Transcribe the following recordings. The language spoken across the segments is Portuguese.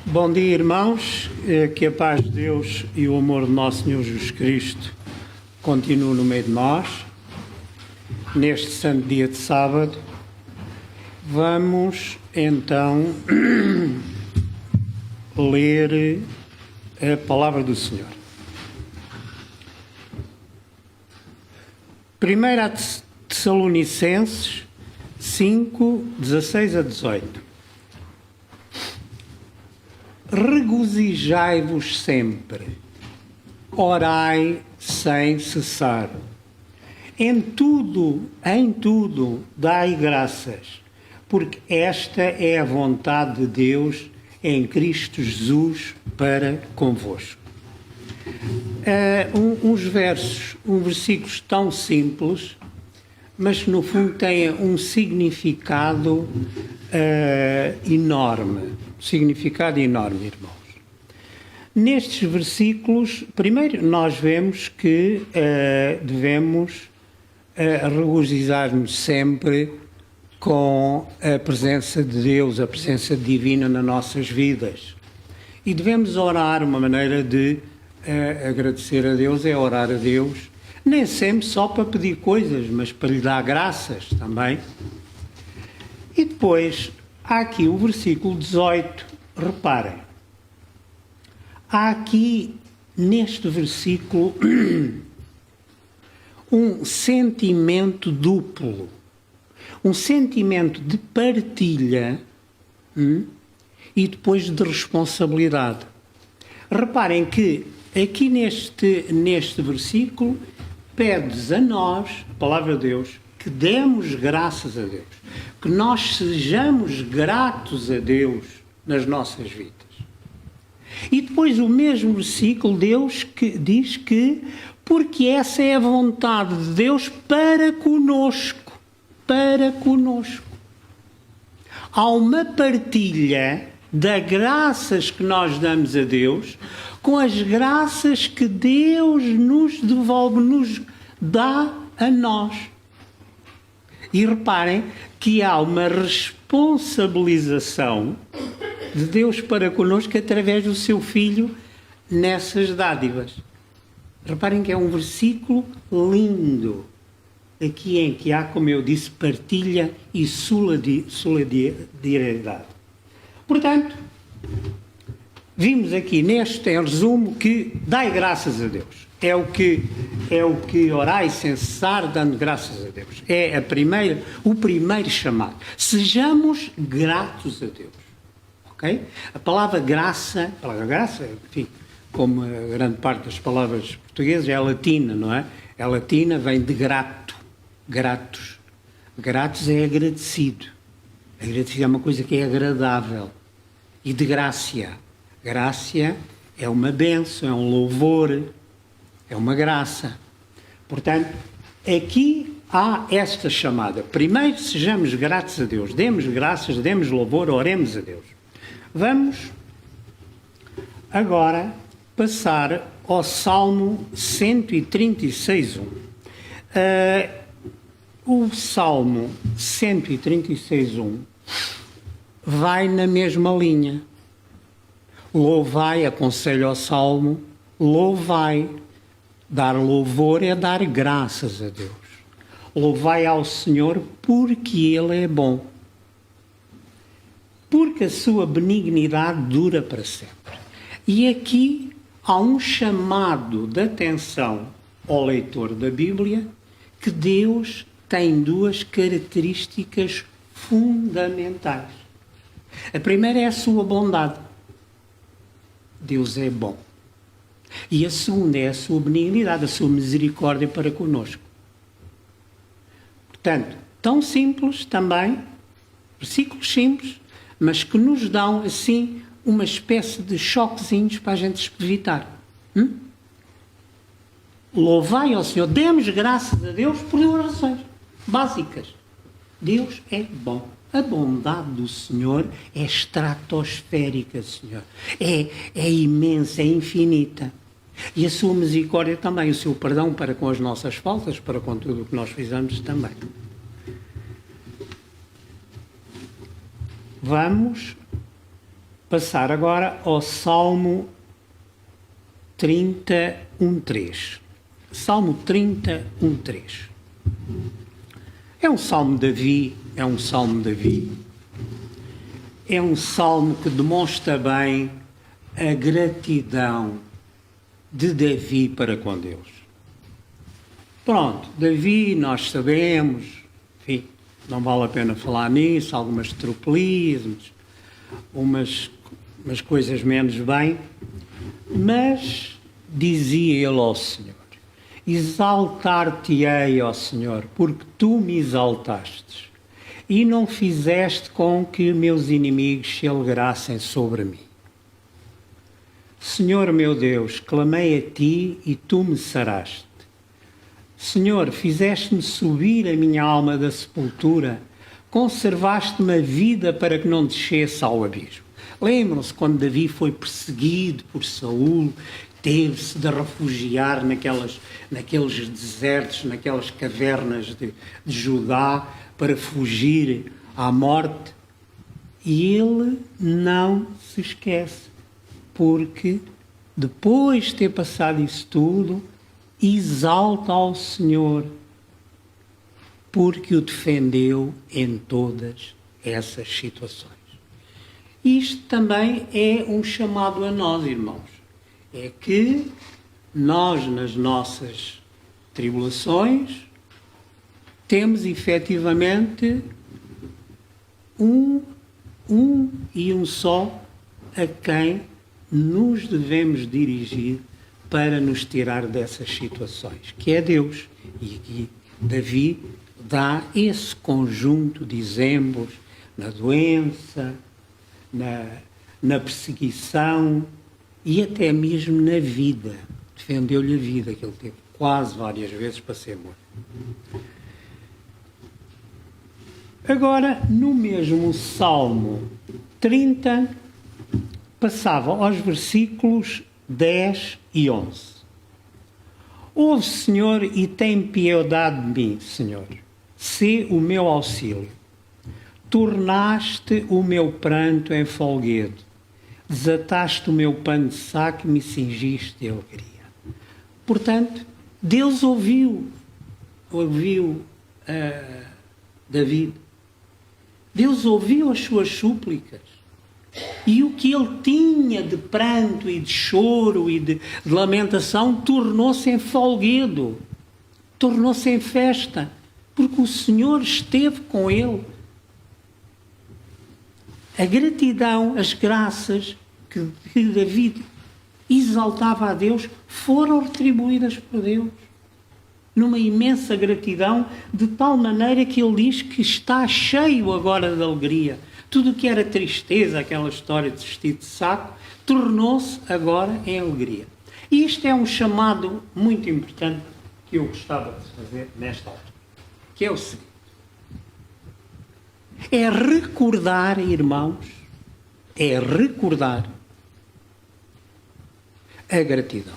Bom dia, irmãos, que a paz de Deus e o amor do nosso Senhor Jesus Cristo continuem no meio de nós. Neste santo dia de sábado, vamos então ler a palavra do Senhor. 1 Tessalonicenses 5, 16 a 18. Regozijai-vos sempre, orai sem cessar. Em tudo, dai graças, porque esta é a vontade de Deus em Cristo Jesus para convosco. Uns versículos tão simples, mas que no fundo têm um significado enorme. Significado enorme, irmãos. Nestes versículos, primeiro nós vemos que devemos regozijar-nos sempre com a presença de Deus, a presença divina nas nossas vidas. E devemos orar, uma maneira de agradecer a Deus é orar a Deus, nem sempre só para pedir coisas, mas para lhe dar graças também. E depois, há aqui o versículo 18, reparem. Há aqui, neste versículo, um sentimento duplo. Um sentimento de partilha e depois de responsabilidade. Reparem que aqui neste versículo pede-nos a nós, a palavra de Deus, que demos graças a Deus, que nós sejamos gratos a Deus nas nossas vidas. E depois o mesmo versículo, Deus que diz que, porque essa é a vontade de Deus para conosco. Há uma partilha das graças que nós damos a Deus com as graças que Deus nos devolve, nos dá a nós. E reparem que há uma responsabilização de Deus para connosco através do seu Filho nessas dádivas. Reparem que é um versículo lindo, aqui em que há, como eu disse, partilha e solidariedade. Portanto, vimos aqui neste em resumo que dai graças a Deus. É o que orai sem cessar, dando graças a Deus. É o primeiro chamado. Sejamos gratos a Deus. Ok? A palavra graça, enfim, como a grande parte das palavras portuguesas, é latina, não é? É latina, vem de grato. Gratos. Gratos é agradecido. Agradecido é uma coisa que é agradável. E de graça. Graça é uma bênção, é um louvor, é uma graça. Portanto, aqui há esta chamada. Primeiro, sejamos gratos a Deus. Demos graças, demos louvor, oremos a Deus. Vamos agora passar ao Salmo 136.1. O Salmo 136.1 vai na mesma linha. Louvai, aconselho ao Salmo, louvai. Dar louvor é dar graças a Deus. Louvai ao Senhor porque Ele é bom. Porque a sua benignidade dura para sempre. E aqui há um chamado de atenção ao leitor da Bíblia que Deus tem duas características fundamentais. A primeira é a sua bondade. Deus é bom. E a segunda é a sua benignidade, a sua misericórdia para conosco. Portanto, tão simples também, versículos simples, mas que nos dão, assim, uma espécie de choquezinhos para a gente evitar. Louvai ao Senhor, demos graças a Deus por duas razões básicas. Deus é bom. A bondade do Senhor é estratosférica, Senhor. É imensa, é infinita. E a sua misericórdia também, o seu perdão para com as nossas faltas, para com tudo o que nós fizemos também. Vamos passar agora ao Salmo 31:3. Salmo 31:3. É um salmo de Davi, é um salmo que demonstra bem a gratidão de Davi para com Deus. Pronto, Davi, nós sabemos, enfim, não vale a pena falar nisso, algumas tropelias, umas coisas menos bem, mas dizia ele ao Senhor: exaltar-te-ei, ó Senhor, porque tu me exaltastes e não fizeste com que meus inimigos se alegrassem sobre mim. Senhor meu Deus, clamei a ti e tu me saraste. Senhor, fizeste-me subir a minha alma da sepultura, conservaste-me a vida para que não descesse ao abismo. Lembram-se quando Davi foi perseguido por Saul, teve-se de refugiar naqueles desertos, naquelas cavernas de Judá, para fugir à morte. E ele não se esquece, porque depois de ter passado isso tudo, exalta ao Senhor, porque o defendeu em todas essas situações. Isto também é um chamado a nós, irmãos. É que nós, nas nossas tribulações, temos efetivamente um e um só a quem nos devemos dirigir para nos tirar dessas situações, que é Deus. E aqui Davi dá esse conjunto de exemplos na doença, na perseguição e até mesmo na vida. Defendeu-lhe a vida, que ele teve quase várias vezes para ser morto. Agora, no mesmo Salmo 30, passava aos versículos 10 e 11. Ouve, Senhor, e tem piedade de mim, Senhor. Sê o meu auxílio. Tornaste o meu pranto em folguedo. Desataste o meu pano de saco e me cingiste de alegria. Portanto, Deus ouviu David. Deus ouviu as suas súplicas. E o que ele tinha de pranto e de choro e de lamentação tornou-se em folguedo, tornou-se em festa, porque o Senhor esteve com ele. A gratidão, as graças que David exaltava a Deus foram retribuídas por Deus, numa imensa gratidão, de tal maneira que ele diz que está cheio agora de alegria. Tudo o que era tristeza, aquela história de vestido de saco, tornou-se agora em alegria. E isto é um chamado muito importante que eu gostava de fazer nesta altura, que é o seguinte: é recordar, irmãos, é recordar a gratidão.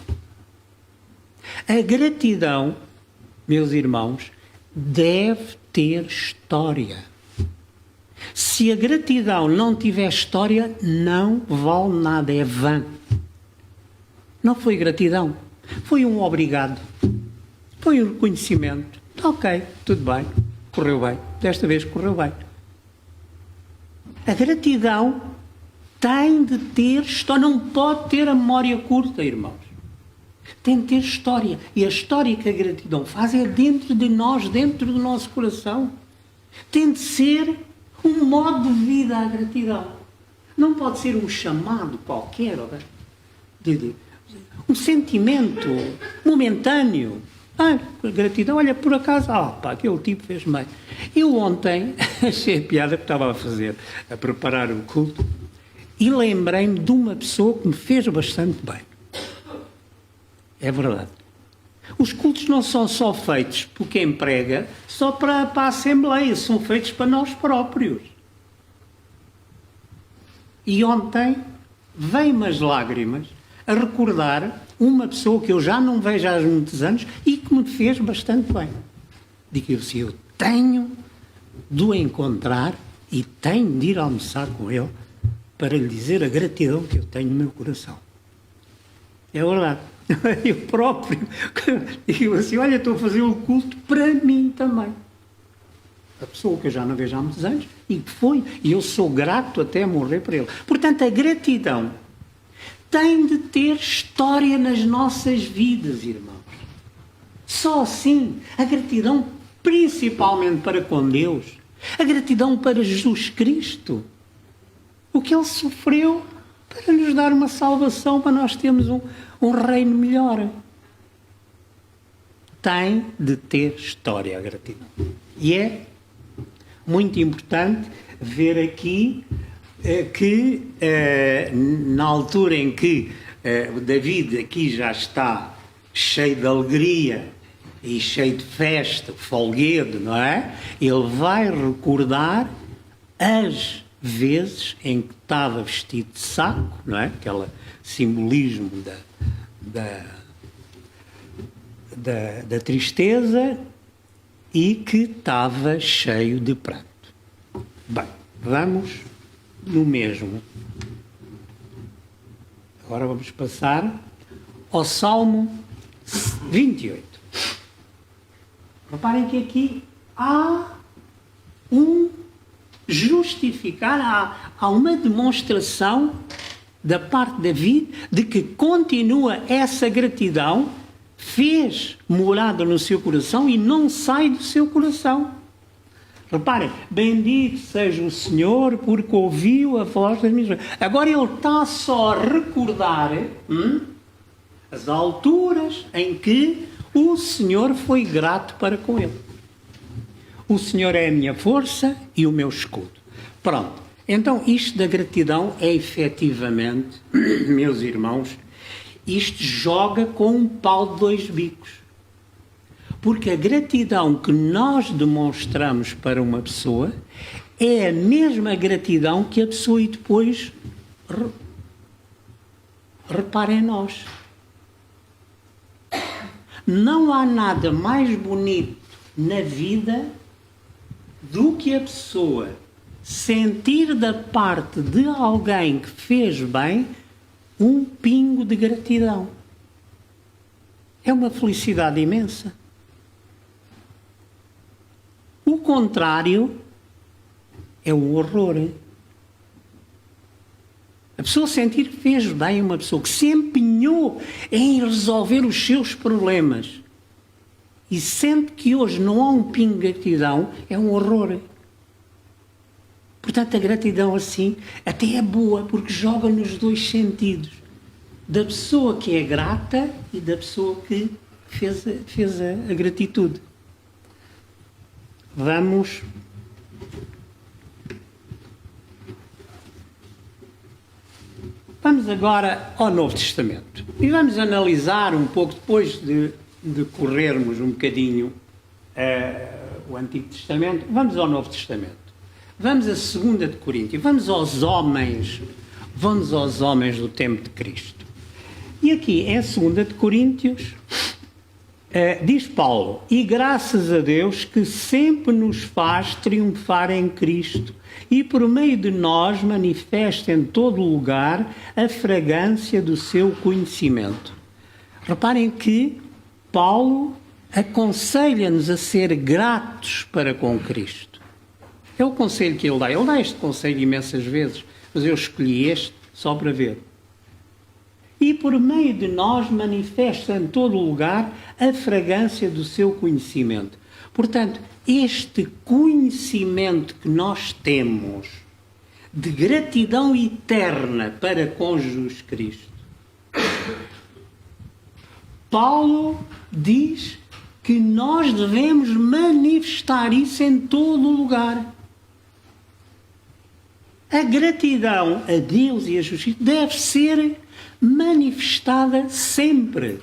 A gratidão, meus irmãos, deve ter história. Se a gratidão não tiver história, não vale nada, é vã. Não foi gratidão, foi um obrigado, foi um reconhecimento. Ok, tudo bem, correu bem, desta vez correu bem. A gratidão tem de ter história, não pode ter a memória curta, irmãos. Tem de ter história. E a história que a gratidão faz é dentro de nós, dentro do nosso coração. Tem de ser um modo de vida à gratidão. Não pode ser um chamado qualquer, um sentimento momentâneo. Gratidão, olha, por acaso, aquele tipo fez bem. Eu ontem achei a piada que estava a preparar o culto, e lembrei-me de uma pessoa que me fez bastante bem. É verdade. Os cultos não são só feitos por quem prega, só para a Assembleia, são feitos para nós próprios. E ontem veio-me as lágrimas a recordar uma pessoa que eu já não vejo há muitos anos e que me fez bastante bem. Digo assim, eu tenho de o encontrar e tenho de ir almoçar com ele para lhe dizer a gratidão que eu tenho no meu coração. É verdade. Eu próprio digo assim, olha, estou a fazer o culto para mim também. A pessoa que eu já não vejo há muitos anos, e que foi, e eu sou grato até morrer por ele. Portanto, a gratidão tem de ter história nas nossas vidas, irmãos. Só assim, a gratidão principalmente para com Deus, a gratidão para Jesus Cristo, o que Ele sofreu para nos dar uma salvação, para nós termos um reino melhor. Tem de ter história a gratidão. E é muito importante ver aqui que na altura em que David aqui já está cheio de alegria e cheio de festa, folguedo, não é? Ele vai recordar as vezes em que estava vestido de saco, não é? Aquele simbolismo da tristeza, e que estava cheio de pranto. Bem, vamos no mesmo. Agora vamos passar ao Salmo 28. Reparem que aqui há um justificar, há uma demonstração da parte de David de que continua essa gratidão, fez morada no seu coração e não sai do seu coração. Reparem, bendito seja o Senhor porque ouviu a voz das minhas... Agora ele está só a recordar as alturas em que o Senhor foi grato para com ele. O Senhor é a minha força e o meu escudo. Pronto. Então, isto da gratidão é efetivamente, meus irmãos, isto joga com um pau de dois bicos. Porque a gratidão que nós demonstramos para uma pessoa é a mesma gratidão que a pessoa depois repara em nós. Não há nada mais bonito na vida do que a pessoa sentir da parte de alguém que fez bem um pingo de gratidão. É uma felicidade imensa. O contrário é um horror. A pessoa sentir que fez bem, uma pessoa que se empenhou em resolver os seus problemas e sente que hoje não há um pingo de gratidão, é um horror. Portanto, a gratidão assim até é boa, porque joga nos dois sentidos. Da pessoa que é grata e da pessoa que fez a gratitude. Vamos agora ao Novo Testamento. E vamos analisar um pouco, depois de corrermos um bocadinho o Antigo Testamento, vamos ao Novo Testamento. Vamos a 2 de Coríntios, vamos aos homens do tempo de Cristo. E aqui em 2 de Coríntios, diz Paulo, e graças a Deus que sempre nos faz triunfar em Cristo e por meio de nós manifesta em todo lugar a fragrância do seu conhecimento. Reparem que Paulo aconselha-nos a ser gratos para com Cristo. É o conselho que ele dá. Ele dá este conselho imensas vezes, mas eu escolhi este só para ver. E por meio de nós manifesta em todo lugar a fragrância do seu conhecimento. Portanto, este conhecimento que nós temos de gratidão eterna para com Jesus Cristo, Paulo diz que nós devemos manifestar isso em todo lugar. A gratidão a Deus e a justiça deve ser manifestada sempre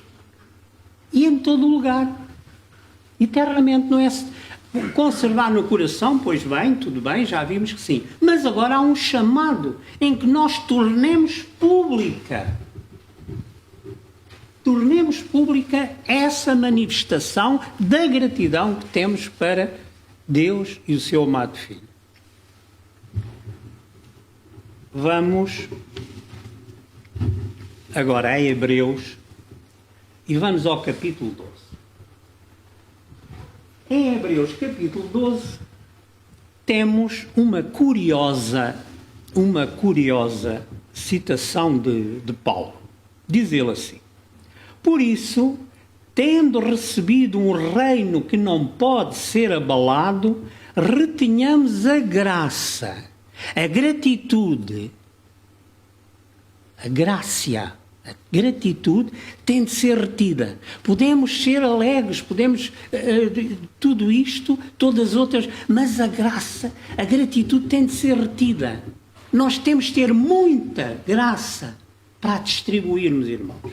e em todo lugar. Eternamente, não é conservar no coração, pois bem, tudo bem, já vimos que sim. Mas agora há um chamado em que nós tornemos pública essa manifestação da gratidão que temos para Deus e o seu amado Filho. vamos agora a Hebreus e vamos ao capítulo 12. Em Hebreus capítulo 12 temos uma curiosa citação de Paulo. Diz ele assim: por isso, tendo recebido um reino que não pode ser abalado, retenhamos a graça, a gratitude, a grácia, a gratitude tem de ser retida. Podemos ser alegres, podemos tudo isto, todas as outras, mas a graça, a gratitude tem de ser retida. Nós temos de ter muita graça para distribuirmos, irmãos,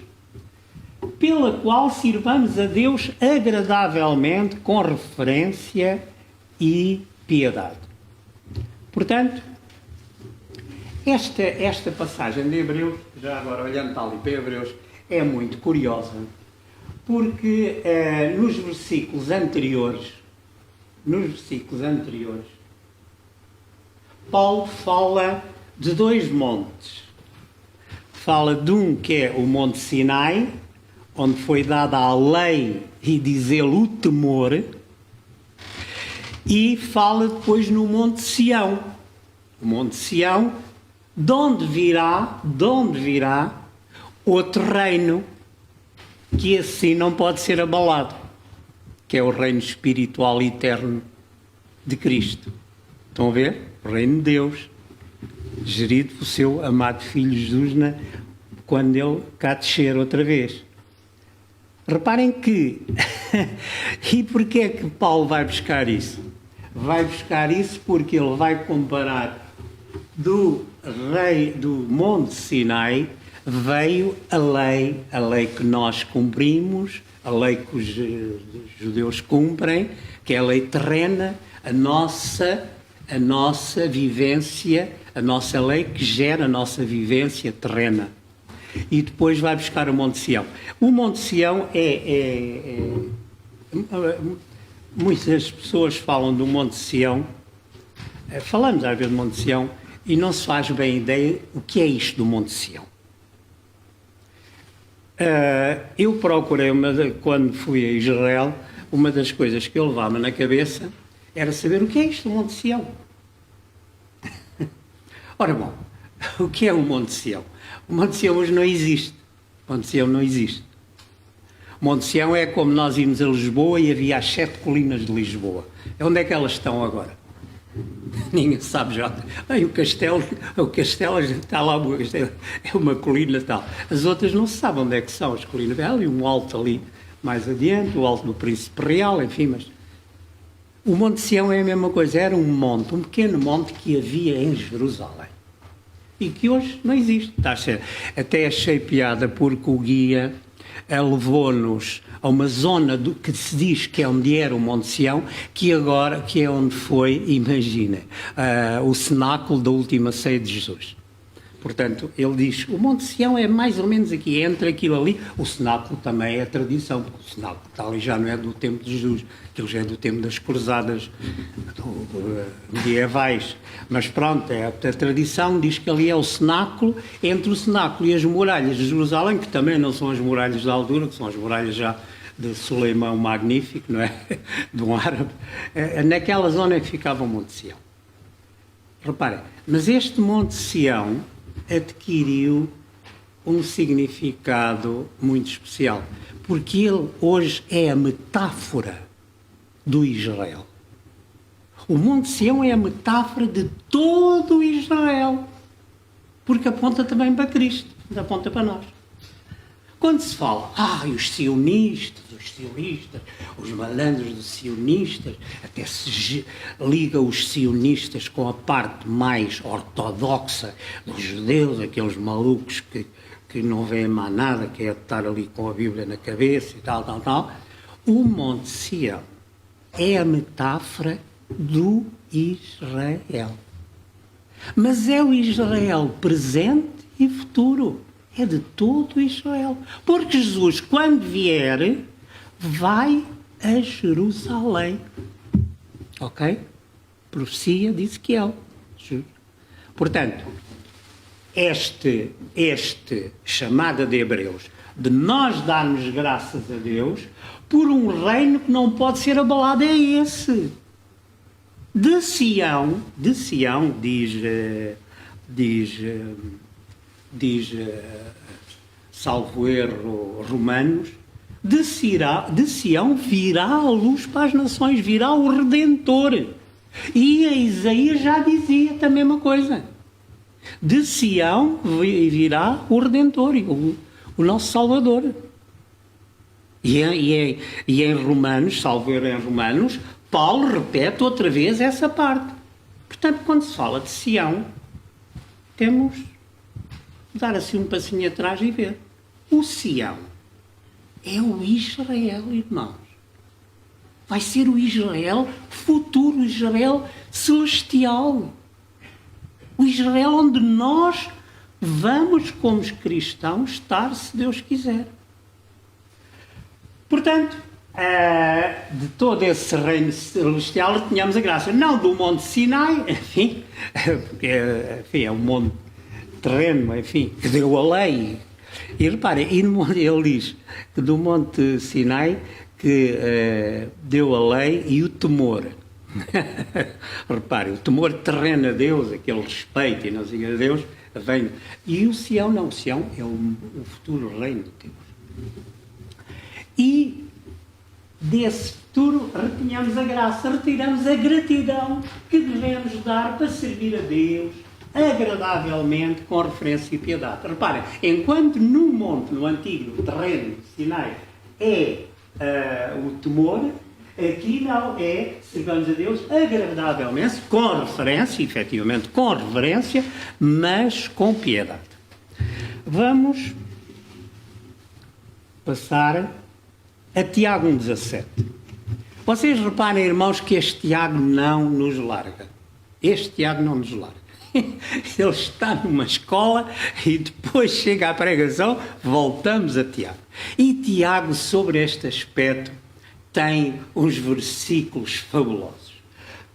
pela qual sirvamos a Deus agradavelmente, com referência e piedade. Portanto, esta passagem de Hebreus, já agora olhando ali para Hebreus, é muito curiosa, porque nos versículos anteriores, Paulo fala de dois montes. Fala de um que é o Monte Sinai, onde foi dada a lei e diz ele o temor, e fala depois no Monte Sião. O Monte Sião, de onde virá outro reino, que assim não pode ser abalado, que é o reino espiritual e eterno de Cristo. Estão a ver? O reino de Deus, gerido pelo seu amado Filho Jesus, quando ele cá descer outra vez. Reparem que... e porquê é que Paulo vai buscar isso? Vai buscar isso porque ele vai comparar do Monte Sinai veio a lei que nós cumprimos, a lei que os judeus cumprem, que é a lei terrena, a nossa vivência, a nossa lei que gera a nossa vivência terrena. E depois vai buscar o Monte Sião. O Monte Sião muitas pessoas falam do Monte Sião, falamos às vezes do Monte Sião, e não se faz bem ideia o que é isto do Monte Sião. Eu procurei, quando fui a Israel, uma das coisas que eu levava na cabeça era saber o que é isto do Monte Sião. Ora bom, o que é o Monte Sião? O Monte Sião hoje não existe. O Monte Sião não existe. O Monte Sião é como nós íamos a Lisboa e havia as 7 colinas de Lisboa. Onde é que elas estão agora? Ninguém sabe já. O castelo está lá, é uma colina tal. As outras não se sabe onde é que são as colinas. Há ali um alto ali mais adiante, o alto do Príncipe Real, enfim, mas o Monte Sião é a mesma coisa. Era um monte, um pequeno monte que havia em Jerusalém e que hoje não existe. Até achei piada porque o guia levou-nos a uma zona que se diz que é onde era o Monte Sião, que é onde foi, imagina, o cenáculo da última ceia de Jesus. Portanto, ele diz, o Monte Sião é mais ou menos aqui, entre aquilo ali. O cenáculo também é tradição, porque o cenáculo está ali já não é do tempo de Jesus, aquilo já é do tempo das cruzadas medievais. Mas pronto, a tradição diz que ali é o cenáculo, entre o cenáculo e as muralhas de Jerusalém, que também não são as muralhas da altura, que são as muralhas já de Suleimão Magnífico, não é? De um árabe. Naquela zona é que ficava o Monte Sião. Reparem, mas este Monte Sião adquiriu um significado muito especial, porque ele hoje é a metáfora do Israel. O Monte Sião é a metáfora de todo o Israel, porque aponta também para Cristo, aponta para nós. Quando se fala, os sionistas, os malandros dos sionistas, até se liga os sionistas com a parte mais ortodoxa dos judeus, aqueles malucos que não veem mais nada, que é estar ali com a Bíblia na cabeça e tal. O Monte Sião é a metáfora do Israel. Mas é o Israel presente e futuro. É de todo Israel. Porque Jesus, quando vier, vai a Jerusalém. Ok? Profecia de Ezequiel. Portanto, este chamada de Hebreus, de nós darmos graças a Deus por um reino que não pode ser abalado, é esse. De Sião, diz salvo erro, Romanos, de Sião virá a luz para as nações, virá o Redentor. E a Isaías já dizia a mesma coisa. De Sião virá o Redentor, o nosso Salvador. E em Romanos, salvo erro em Romanos, Paulo repete outra vez essa parte. Portanto, quando se fala de Sião, temos de dar assim um passinho atrás e ver. O Sião é o Israel, irmãos. Vai ser o Israel futuro, o Israel celestial. O Israel onde nós vamos, como cristãos, estar, se Deus quiser. Portanto, de todo esse reino celestial retenhamos a graça. Não do Monte Sinai, enfim, porque é um monte terreno, enfim, que deu a lei. E reparem, ele diz que do Monte Sinai que deu a lei e o temor. Reparem, o temor terreno a Deus, aquele respeito e não sei a Deus, vem. E o Sião não, o Sião é o futuro reino de Deus. E desse futuro retenhamos a graça, retiramos a gratidão que devemos dar para servir a Deus agradavelmente, com referência e piedade. Reparem, enquanto no monte, no antigo terreno de Sinai, é o temor, aqui não é, servimos a Deus agradavelmente, com referência, efetivamente com reverência, mas com piedade. Vamos passar a Tiago 1,17. Vocês reparem, irmãos, que este Tiago não nos larga. Este Tiago não nos larga. Ele está numa escola e depois chega à pregação, voltamos a Tiago. E Tiago, sobre este aspecto, tem uns versículos fabulosos.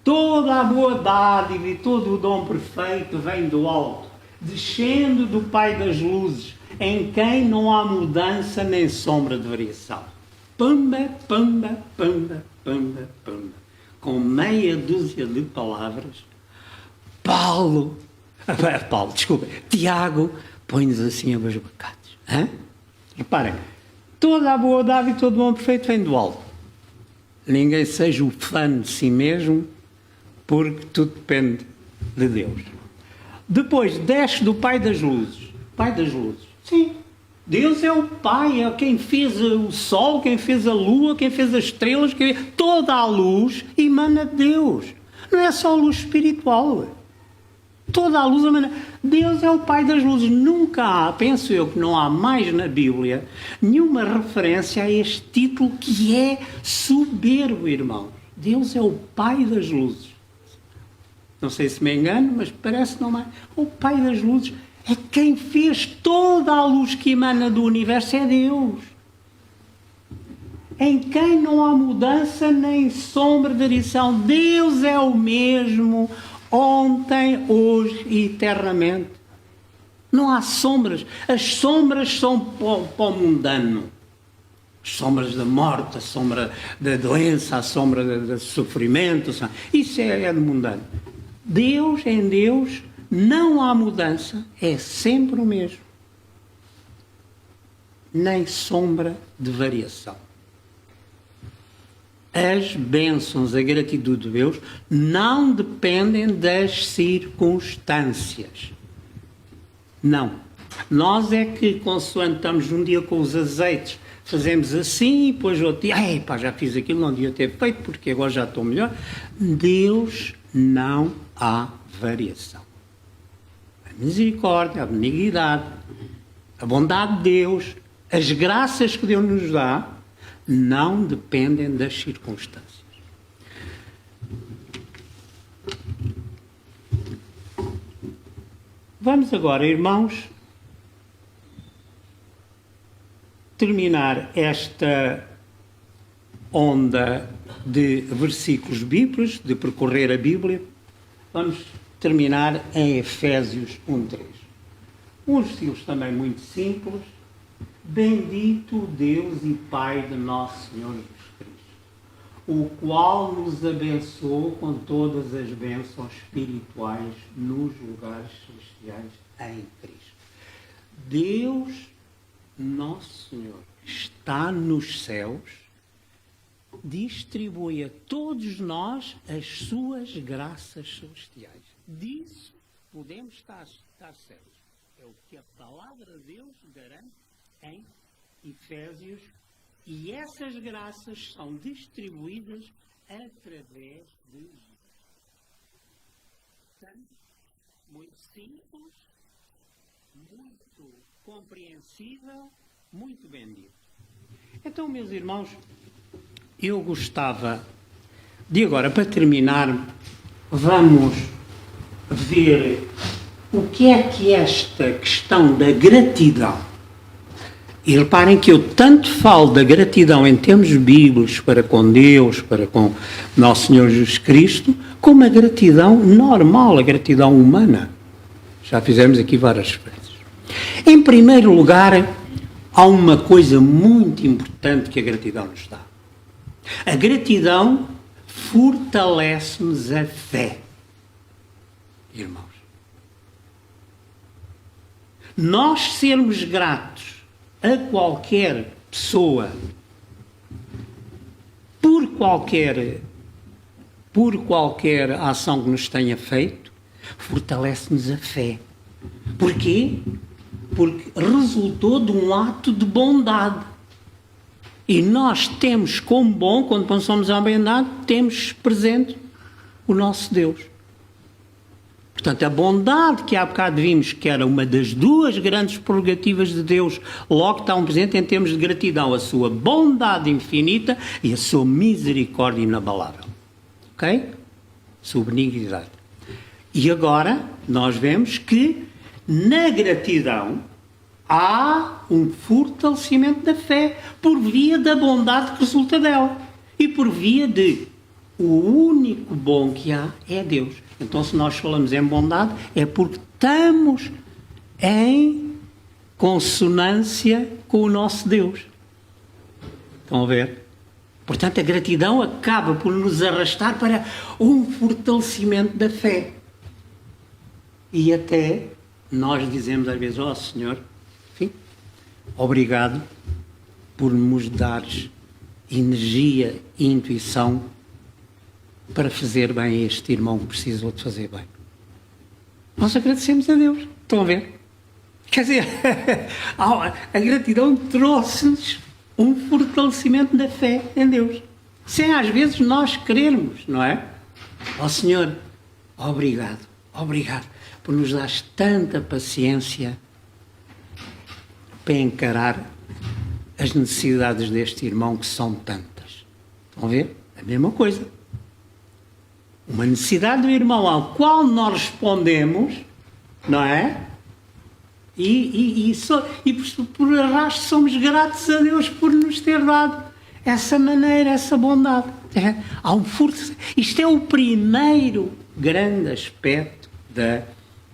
Toda a boa dádiva e todo o dom perfeito vem do alto, descendo do Pai das luzes, em quem não há mudança nem sombra de variação. Pamba, pamba, pamba, pamba, pamba. Com meia dúzia de palavras, Tiago põe-nos assim a dois bocados. Reparem, toda a boa dádiva e todo o bom perfeito vem do alto. Ninguém seja o fã de si mesmo, porque tudo depende de Deus. Depois, desce do Pai das luzes. Pai das luzes. Sim, Deus é o Pai, é quem fez o sol, quem fez a lua, quem fez as estrelas, toda a luz emana de Deus. Não é só a luz espiritual. Toda a luz emana. Deus é o Pai das luzes. Nunca há, penso eu, que não há mais na Bíblia nenhuma referência a este título que é soberbo, irmãos. Deus é o Pai das luzes. Não sei se me engano, mas parece não mais. O Pai das luzes é quem fez toda a luz que emana do universo, é Deus. Em quem não há mudança nem sombra de variação. Deus é o mesmo ontem, hoje e eternamente. Não há sombras. As sombras são para o mundano. As sombras da morte, a sombra da doença, a sombra do sofrimento. Isso é do mundano. Deus, em Deus, não há mudança. É sempre o mesmo. Nem sombra de variação. As bênçãos, a gratidão de Deus não dependem das circunstâncias. Não. Nós é que, consoante estamos um dia com os azeites, fazemos assim, e depois outro dia, já fiz aquilo, não devia ter feito, porque agora já estou melhor. Deus não há variação. A misericórdia, a benignidade, a bondade de Deus, as graças que Deus nos dá, não dependem das circunstâncias. Vamos agora, irmãos, terminar esta onda de versículos bíblicos, de percorrer a Bíblia. Vamos terminar em Efésios 1:3. uns estilos também muito simples. Bendito Deus e Pai de nosso Senhor Jesus Cristo, o qual nos abençoou com todas as bênçãos espirituais nos lugares celestiais em Cristo. Deus, nosso Senhor, está nos céus, distribui a todos nós as suas graças celestiais. Disso podemos estar certos. É o que a palavra de Deus garante em Efésios, e essas graças são distribuídas através de Jesus. Portanto, muito simples, muito compreensível, muito bendito. Então, meus irmãos, eu gostava de agora, para terminar, vamos ver o que é esta questão da gratidão. E reparem que eu tanto falo da gratidão em termos bíblicos para com Deus, para com Nosso Senhor Jesus Cristo, como a gratidão normal, a gratidão humana. Já fizemos aqui várias vezes. Em primeiro lugar, há uma coisa muito importante que a gratidão nos dá. A gratidão fortalece-nos a fé, irmãos. Nós sermos gratos a qualquer pessoa, por qualquer ação que nos tenha feito, fortalece-nos a fé. Porquê? Porque resultou de um ato de bondade. E nós temos como bom, quando pensamos em bondade, temos presente o nosso Deus. Portanto, a bondade que há bocado vimos, que era uma das duas grandes prerrogativas de Deus, logo está presente em termos de gratidão, a sua bondade infinita e a sua misericórdia inabalável. Ok? Sua benignidade. E agora, nós vemos que na gratidão há um fortalecimento da fé por via da bondade que resulta dela. E por via de o único bom que há é Deus. Então, se nós falamos em bondade, é porque estamos em consonância com o nosso Deus. Estão a ver? Portanto, a gratidão acaba por nos arrastar para um fortalecimento da fé. E até nós dizemos às vezes, ó Senhor, enfim, obrigado por nos dares energia e intuição para fazer bem a este irmão que precisou de fazer bem. Nós agradecemos a Deus. Estão a ver? Quer dizer, a gratidão trouxe-nos um fortalecimento da fé em Deus. Sem às vezes nós querermos, não é? Ó Senhor, obrigado por nos dar tanta paciência para encarar as necessidades deste irmão, que são tantas. Estão a ver? A mesma coisa. Uma necessidade do irmão ao qual nós respondemos, não é? E por arrasto somos gratos a Deus por nos ter dado essa maneira, essa bondade. Há um isto é o primeiro grande aspecto da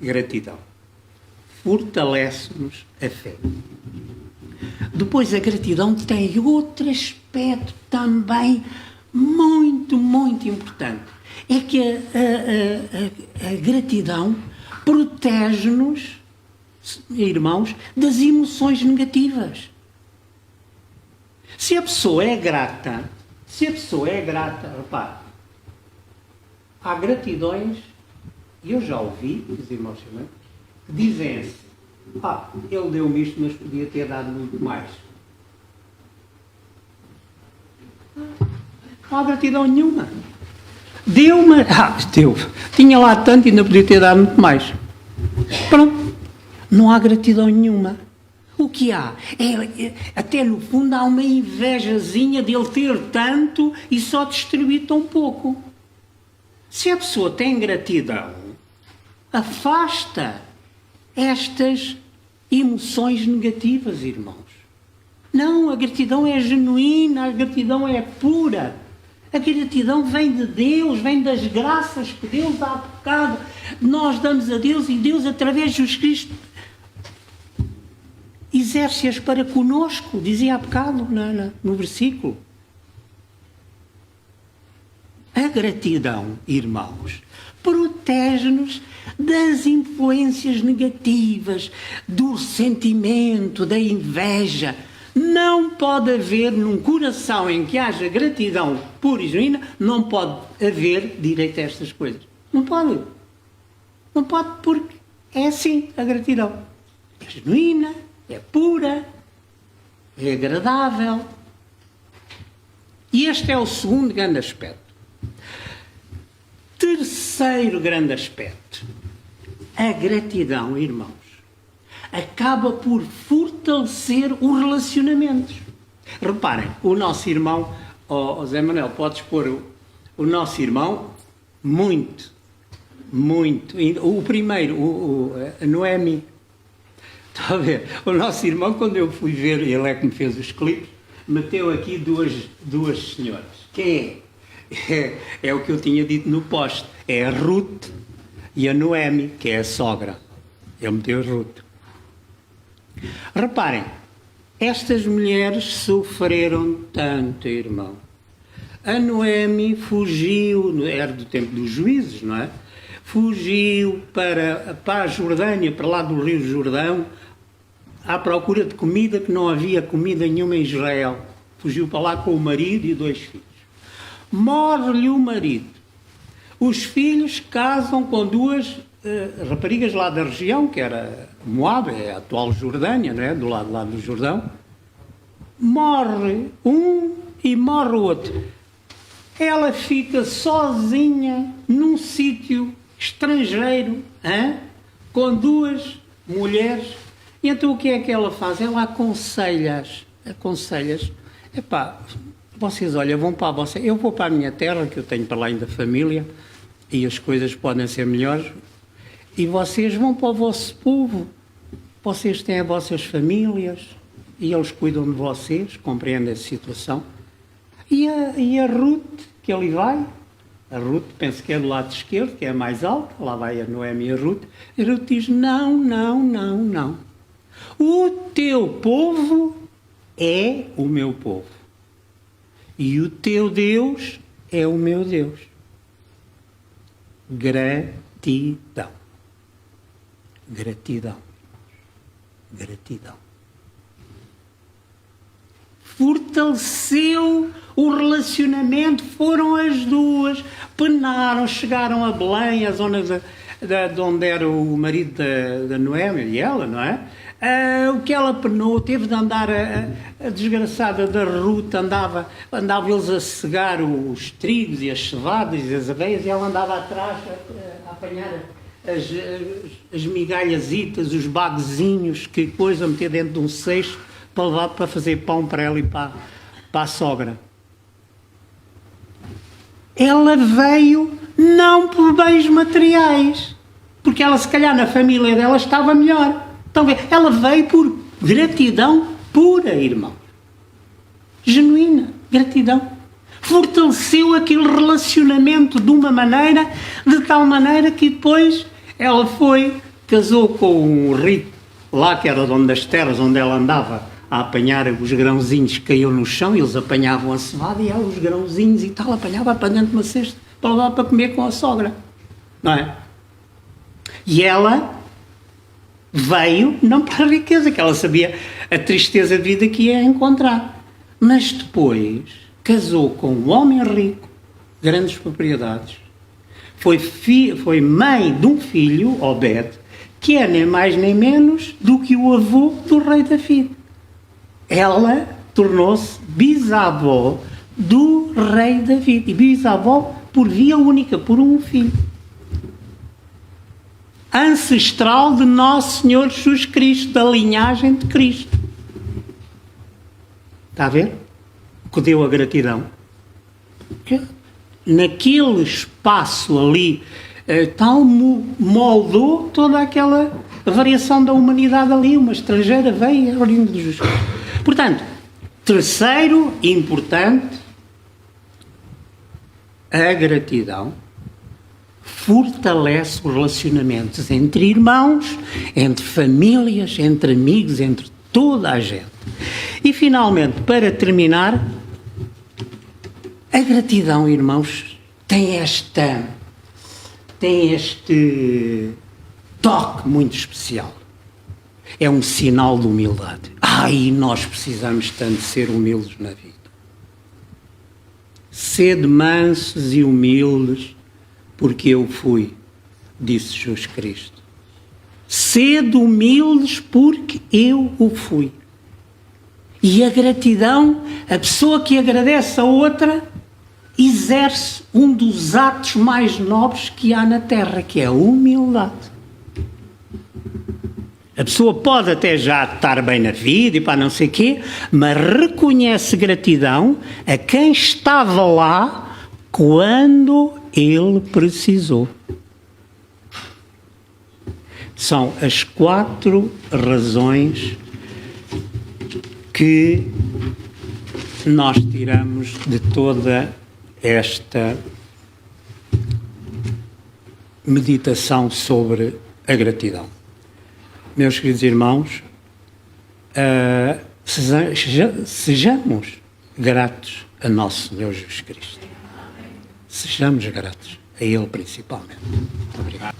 gratidão. Fortalece-nos a fé. Depois a gratidão tem outro aspecto também muito, muito importante. É que a gratidão protege-nos, irmãos, das emoções negativas. Se a pessoa é grata, repare, há gratidões, e eu já ouvi os irmãos que dizem assim, ele deu-me isto, mas podia ter dado muito mais. Não há gratidão nenhuma. Deu-me, tinha lá tanto e ainda podia ter dado muito mais. Pronto, não há gratidão nenhuma. O que há? Até no fundo há uma invejazinha dele ter tanto e só distribuir tão pouco. Se a pessoa tem gratidão, afasta estas emoções negativas, irmãos. Não, a gratidão é genuína, a gratidão é pura. A gratidão vem de Deus, vem das graças que Deus há bocado nós damos a Deus, e Deus, através de Jesus Cristo, exerce-as para conosco, dizia há bocado no versículo. A gratidão, irmãos, protege-nos das influências negativas, do sentimento, da inveja. Não pode haver, num coração em que haja gratidão pura e genuína, não pode haver direito a estas coisas. Não pode. Não pode, porque é assim a gratidão. É genuína, é pura, é agradável. E este é o segundo grande aspecto. Terceiro grande aspecto. A gratidão, irmãos, acaba por fortalecer os relacionamentos. Reparem, o nosso irmão, Zé Manuel, podes pôr o nosso irmão, muito. O primeiro, a Noemi. Está a ver? O nosso irmão, quando eu fui ver, ele é que me fez os clipes, meteu aqui duas senhoras. Quem é? É o que eu tinha dito no post. É a Ruth e a Noemi, que é a sogra. Ele meteu a Ruth. Reparem, estas mulheres sofreram tanto, irmão. A Noemi fugiu, era do tempo dos juízes, não é? Fugiu para a Jordânia, para lá do Rio Jordão, à procura de comida, que não havia comida nenhuma em Israel. Fugiu para lá com o marido e 2 filhos. Morre-lhe o marido. Os filhos casam com 2 raparigas lá da região, que era Moab, é a atual Jordânia, não é? Do lado lá do Jordão. Morre um e morre o outro. Ela fica sozinha num sítio estrangeiro, com 2 mulheres. E então o que é que ela faz? Ela aconselha-as. Epá, vocês, olha, vão para eu vou para a minha terra, que eu tenho para lá ainda família, e as coisas podem ser melhores, e vocês vão para o vosso povo, vocês têm as vossas famílias, e eles cuidam de vocês, compreendem a situação. E a Ruth, que ali vai, a Ruth, penso que é do lado esquerdo, que é a mais alta, lá vai a Noemi e a Ruth diz, não. O teu povo é o meu povo. E o teu Deus é o meu Deus. Gratidão. Fortaleceu o relacionamento, foram as 2, penaram, chegaram a Belém, a zona de onde era o marido da Noemi e ela, não é? O que ela penou, teve de andar, a desgraçada da Ruth, andava eles a cegar os trigos e as cevadas e as aveias, e ela andava atrás a apanhar as migalhazitas, os baguezinhos, que depois a meter dentro de um cesto para levar para fazer pão para ela e para a sogra. Ela veio não por bens materiais, porque ela se calhar na família dela estava melhor. Então, ela veio por gratidão pura, irmão. Genuína, gratidão. Fortaleceu aquele relacionamento de tal maneira que depois ela casou com um rico, lá que era dono das terras, onde ela andava a apanhar os grãozinhos que caíam no chão, e eles apanhavam a cevada e ela os grãozinhos e tal, apanhava para dentro de uma cesta para levar para comer com a sogra. Não é? E ela veio, não para a riqueza, que ela sabia a tristeza de vida que ia encontrar, mas depois casou com um homem rico, grandes propriedades, foi mãe de um filho, Obed, que é nem mais nem menos do que o avô do rei David. Ela tornou-se bisavó do rei David, e bisavó por via única, por um filho. Ancestral de Nosso Senhor Jesus Cristo, da linhagem de Cristo. Está a ver? O que deu a gratidão. Naquele espaço ali, tal moldou toda aquela variação da humanidade ali. Uma estrangeira veio ao reino de Jesus. Portanto, terceiro importante, a gratidão fortalece os relacionamentos entre irmãos, entre famílias, entre amigos, entre Toda a gente. E, finalmente, para terminar, a gratidão, irmãos, tem este toque muito especial. É um sinal de humildade. E nós precisamos tanto ser humildes na vida. Sede mansos e humildes, porque eu fui, disse Jesus Cristo. Sede humildes, porque eu o fui. E a gratidão, a pessoa que agradece a outra, exerce um dos atos mais nobres que há na Terra, que é a humildade. A pessoa pode até já estar bem na vida e para não sei o quê, mas reconhece gratidão a quem estava lá quando ele precisou. São as 4 razões que nós tiramos de toda esta meditação sobre a gratidão. Meus queridos irmãos, sejamos gratos a nosso Senhor Jesus Cristo. Sejamos gratos a Ele principalmente. Muito obrigado.